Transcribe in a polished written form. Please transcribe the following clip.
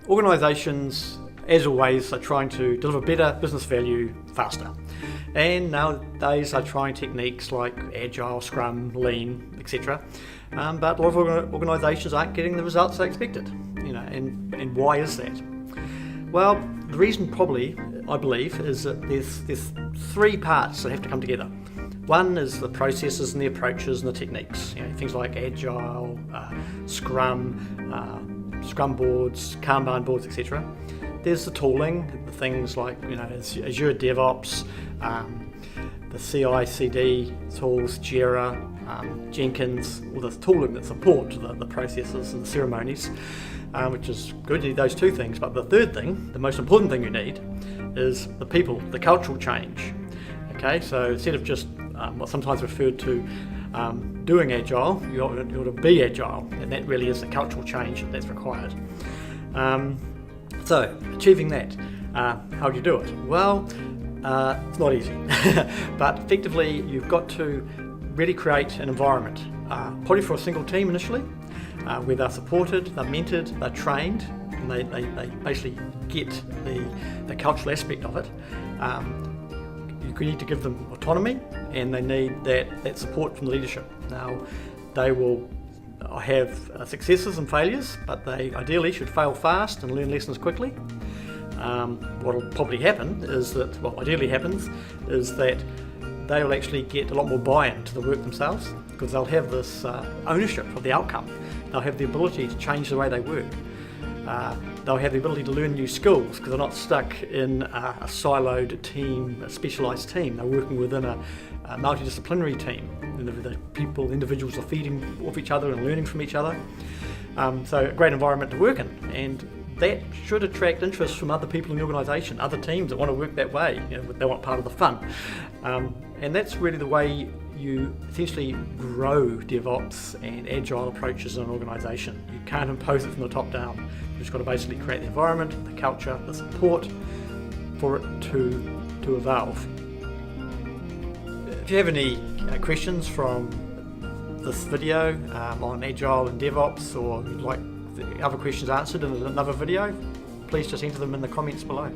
organisations, as always, are trying to deliver better business value faster. And nowadays are trying techniques like Agile, Scrum, Lean, etc. But a lot of organisations aren't getting the results they expected. And why is that? Well, the reason probably, I believe, is that there's three parts that have to come together. One is the processes and the approaches and the techniques. Things like Agile, Scrum, Scrum boards, Kanban boards, etc. There's the tooling, the things like Azure DevOps, the CI/CD tools, Jira, Jenkins, all the tooling that support the processes and the ceremonies, which is good. You need those two things. But the third thing, the most important thing you need, is the people, the cultural change. Okay, so instead of just what's sometimes referred to doing Agile, you ought to be Agile, and that really is the cultural change that's required. So, achieving that, how do you do it? Well, it's not easy, but effectively you've got to really create an environment, probably for a single team initially, where they're supported, they're mentored, they're trained, and they basically get the cultural aspect of it. You need to give them autonomy, and they need that support from the leadership. Now, they will have successes and failures, but they ideally should fail fast and learn lessons quickly. What will probably happen is that, ideally happens, is that they will actually get a lot more buy-in to the work themselves, because they'll have this ownership of the outcome. They'll have the ability to change the way they work. They'll have the ability to learn new skills because they're not stuck in a siloed team, a specialised team. They're working within a multidisciplinary team. The individuals are feeding off each other and learning from each other. So a great environment to work in, and that should attract interest from other people in the organisation, other teams that want to work that way. They want part of the fun. And that's really the way you essentially grow DevOps and Agile approaches in an organisation. You can't impose it from the top down. You've just got to basically create the environment, the culture, the support for it to evolve. If you have any questions from this video on Agile and DevOps, or you'd like the other questions answered in another video, please just enter them in the comments below.